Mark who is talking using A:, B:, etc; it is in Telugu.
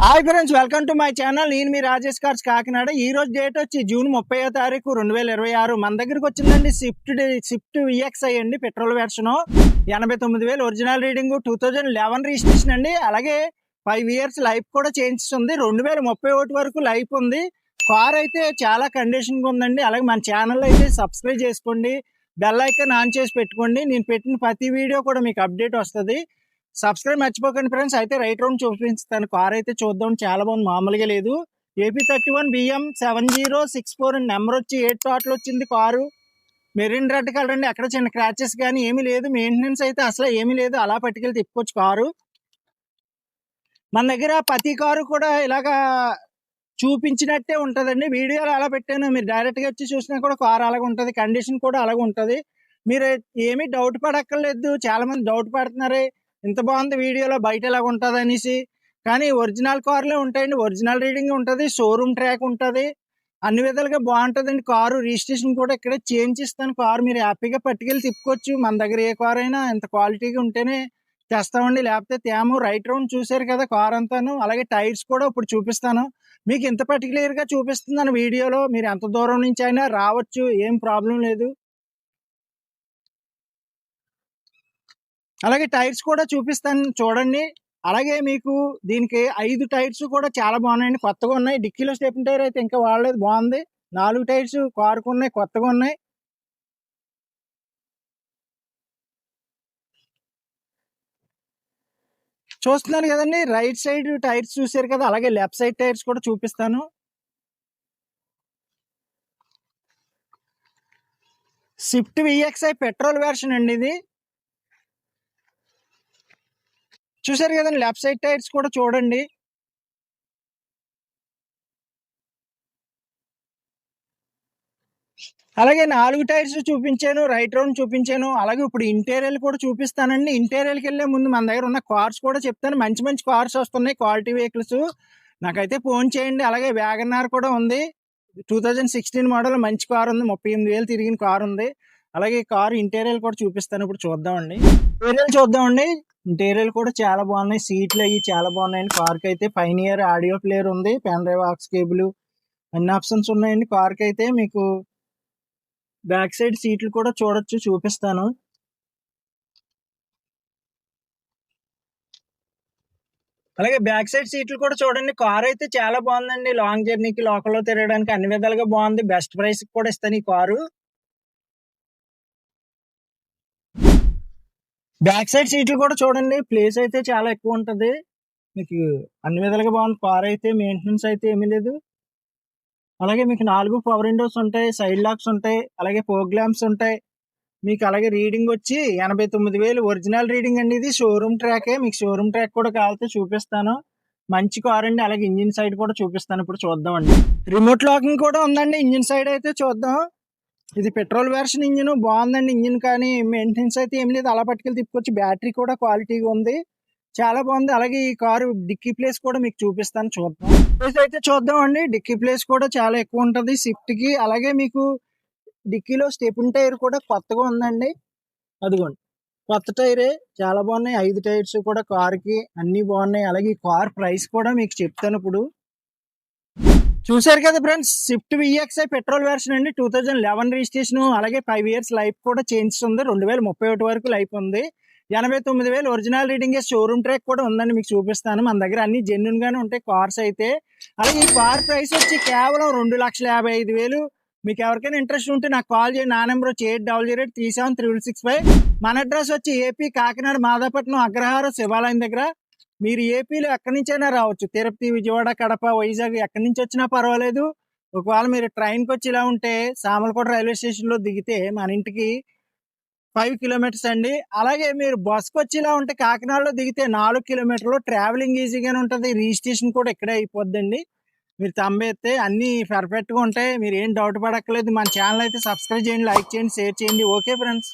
A: Hi friends, welcome to my channel. నేను మీ రాజేష్ కార్స్ కాకినాడ. ఈ రోజు డేట్ వచ్చి జూన్ 30వ తారీఖు 2026. మన దగ్గరకు వచ్చిందండి స్విఫ్ట్ విఎక్స్ఐ అండి, petrol version. 89,000 original reading, 2011 registration అండి. అలాగే 5 ఇయర్స్ లైఫ్ కూడా చేయించుంది. 2031 వరకు లైఫ్ ఉంది. కార్ అయితే చాలా కండిషన్గా ఉందండి. అలాగే మన ఛానల్ అయితే సబ్స్క్రైబ్ చేసుకోండి, బెల్ ఐకాన్ ఆన్ చేసి పెట్టుకోండి. నేను పెట్టిన ప్రతి వీడియో కూడా మీకు అప్డేట్ వస్తుంది. సబ్స్క్రైబ్ మర్చిపోకండి ఫ్రెండ్స్. అయితే రైట్ రౌండ్ చూపిస్తాను. కార్ అయితే చూద్దాం, చాలా బాగుంది, మామూలుగా లేదు. AP31 BM 7064 నెంబర్ వచ్చి 8 టోటల్ వచ్చింది. కారు మెరిన్ రెడ్ కలర్ అండి. ఎక్కడ చిన్న క్రాచెస్ కానీ ఏమీ లేదు. మెయింటెనెన్స్ అయితే అసలు ఏమీ లేదు. అలా పట్టుకెళ్ళి తిప్పుకోవచ్చు కారు. మన దగ్గర ప్రతి కారు కూడా ఇలాగా చూపించినట్టే ఉంటుందండి. వీడియోలో అలా పెట్టాను, మీరు డైరెక్ట్గా వచ్చి చూసినా కూడా కారు అలాగే ఉంటుంది. కండిషన్ కూడా అలాగే ఉంటుంది. మీరు ఏమీ డౌట్ పడక్కర్లేదు. చాలా మంది డౌట్ పడుతున్నారే, ఇంత బాగుంది వీడియోలో, బయట ఎలాగ ఉంటుంది అనేసి. కానీ ఒరిజినల్ కార్లే ఉంటాయండి. ఒరిజినల్ రీడింగ్ ఉంటుంది, షోరూమ్ ట్రాక్ ఉంటుంది, అన్ని విధాలుగా బాగుంటుందండి. కారు రిజిస్ట్రేషన్ కూడా ఇక్కడే చేంజ్ ఇస్తాను. కారు మీరు హ్యాపీగా పట్టుకెళ్ళి తిప్పుకోవచ్చు. మన దగ్గర ఏ కార్ అయినా ఇంత క్వాలిటీగా ఉంటేనే తెస్తామండి, లేకపోతే తేము. రైట్ రౌండ్ చూసారు కదా కార్ అంతాను. అలాగే టైర్స్ కూడా ఇప్పుడు చూపిస్తాను మీకు. ఇంత పర్టికులర్గా చూపిస్తున్నాను వీడియోలో. మీరు ఎంత దూరం నుంచి అయినా రావచ్చు, ఏం ప్రాబ్లం లేదు. అలాగే టైర్స్ కూడా చూపిస్తాను చూడండి. అలాగే మీకు దీనికి 5 టైర్స్ కూడా చాలా బాగున్నాయండి, కొత్తగా ఉన్నాయి. డిక్కీలో స్టెప్ని టైర్ అయితే ఇంకా వాడలేదు, బాగుంది. 4 టైర్స్ కారుకు ఉన్నాయి, కొత్తగా ఉన్నాయి. చూస్తున్నారు కదండి, రైట్ సైడ్ టైర్స్ చూసారు కదా. అలాగే లెఫ్ట్ సైడ్ టైర్స్ కూడా చూపిస్తాను. స్విఫ్ట్ విఎక్స్ఐ పెట్రోల్ వెర్షన్ అండి ఇది. చూసారు కదండి, లెఫ్ట్ సైడ్ టైర్స్ కూడా చూడండి. అలాగే 4 టైర్స్ చూపించాను, రైట్ రౌండ్ చూపించాను. అలాగే ఇప్పుడు ఇంటీరియర్ కూడా చూపిస్తానండి. ఇంటీరియర్కి వెళ్ళే ముందు మన దగ్గర ఉన్న కార్స్ కూడా చెప్తాను. మంచి మంచి కార్స్ వస్తున్నాయి, క్వాలిటీ వెహికల్స్. నాకైతే ఫోన్ చేయండి. అలాగే వ్యాగనార్ కూడా ఉంది, 2016 మోడల్, మంచి కార్ ఉంది. 38,000 తిరిగిన కార్ ఉంది. అలాగే కారు ఇంటీరియర్ కూడా చూపిస్తాను, ఇప్పుడు చూద్దామండి. ఇంటీరియర్ చూద్దామండి. ఇంటీరియర్ కూడా చాలా బాగున్నాయి. సీట్లు అవి చాలా బాగున్నాయండి. కార్కి అయితే పైనియర్ ఆడియో ప్లేయర్ ఉంది, పెన్ డ్రైవ్, ఆక్స్ కేబుల్, అన్ని ఆప్షన్స్ ఉన్నాయండి. కార్కి అయితే మీకు బ్యాక్ సైడ్ సీట్లు కూడా చూడొచ్చు, చూపిస్తాను. అలాగే బ్యాక్ సైడ్ సీట్లు కూడా చూడండి. కార్ అయితే చాలా బాగుందండి. లాంగ్ జర్నీకి, లోకల్లో తిరగడానికి అన్ని విధాలుగా బాగుంది. బెస్ట్ ప్రైస్ కూడా ఇస్తాను ఈ కారు. బ్యాక్ సైడ్ సీట్లు కూడా చూడండి, ప్లేస్ అయితే చాలా ఎక్కువ ఉంటుంది. మీకు అన్ని విధాలుగా బాగుంది. కార్ అయితే మెయింటెనెన్స్ అయితే ఏమీ లేదు. అలాగే మీకు 4 పవర్ విండోస్ ఉంటాయి, సైడ్ లాక్స్ ఉంటాయి, అలాగే ఫోగ్ ల్యాంప్స్ ఉంటాయి మీకు. అలాగే రీడింగ్ వచ్చి 89,000 ఒరిజినల్ రీడింగ్ అండి. ఇది షోరూమ్ ట్రాకే. మీకు షోరూమ్ ట్రాక్ కూడా కావాలంటే చూపిస్తాను. మంచి కార్ అండి. అలాగే ఇంజిన్ సైడ్ కూడా చూపిస్తాను, ఇప్పుడు చూద్దామండి. రిమోట్ లాకింగ్ కూడా ఉందండి. ఇంజిన్ సైడ్ అయితే చూద్దాం. ఇది పెట్రోల్ వెర్షన్ ఇంజిన్, బాగుందండి ఇంజిన్. కానీ మెయింటెనెన్స్ అయితే ఏం లేదు, అలా పట్టుకెళ్ళి తిప్పుకోవచ్చు. బ్యాటరీ కూడా క్వాలిటీగా ఉంది, చాలా బాగుంది. అలాగే ఈ కారు డిక్కీ ప్లేస్ కూడా మీకు చూపిస్తాను, చూద్దాం. ప్లేస్ అయితే చూద్దాం అండి. డిక్కీ ప్లేస్ కూడా చాలా ఎక్కువ ఉంటుంది స్విఫ్ట్ కి. అలాగే మీకు డిక్కీలో స్టెప్ని టైర్ కూడా కొత్తగా ఉందండి. అదిగోండి, కొత్త టైరే, చాలా బాగున్నాయి. 5 టైర్స్ కూడా కార్కి అన్ని బాగున్నాయి. అలాగే ఈ కార్ ప్రైస్ కూడా మీకు చెప్తాను ఇప్పుడు. చూసారు కదా friends, Swift VXi petrol version అండి, 2011 రిజిస్ట్రేషన్. అలాగే 5 ఇయర్స్ లైఫ్ కూడా చేంజ్ ఉంది. 2031 వరకు లైఫ్ ఉంది. 89,000 ఒరిజినల్ రీడింగ్, షోరూమ్ ట్రాక్ కూడా ఉందండి, మీకు చూపిస్తాను. మన దగ్గర అన్ని జెన్యున్ గానే ఉంటాయి కార్స్ అయితే. అలాగే ఈ కార్ ప్రైస్ వచ్చి కేవలం 2,55,000. మీకు ఎవరికైనా ఇంట్రెస్ట్ ఉంటే నాకు కాల్ చేయండి. నా నెంబర్ వచ్చి 8008373665. మన అడ్రస్ వచ్చి ఏపీ కాకినాడ, మాదాపట్నం, అగ్రహారం, శివాలయం దగ్గర. మీరు ఏపీలో ఎక్కడి నుంచైనా రావచ్చు, తిరుపతి, విజయవాడ, కడప, వైజాగ్, ఎక్కడి నుంచి వచ్చినా పర్వాలేదు. ఒకవేళ మీరు ట్రైన్కి వచ్చి ఇలా ఉంటే సామలకోట రైల్వే స్టేషన్లో దిగితే మన ఇంటికి 5 కిలోమీటర్స్ అండి. అలాగే మీరు బస్కి వచ్చి ఇలా ఉంటే కాకినాడలో దిగితే 4 కిలోమీటర్లు. ట్రావెలింగ్ ఈజీగానే ఉంటుంది. రిజిస్ట్రేషన్ కూడా ఇక్కడే అయిపోద్దండి. మీరు తంబేస్తే అన్నీ పర్ఫెక్ట్గా ఉంటాయి. మీరు ఏం డౌట్ పడక్కర్లేదు. మన ఛానల్ అయితే సబ్స్క్రైబ్ చేయండి, లైక్ చేయండి, షేర్ చేయండి. Okay friends.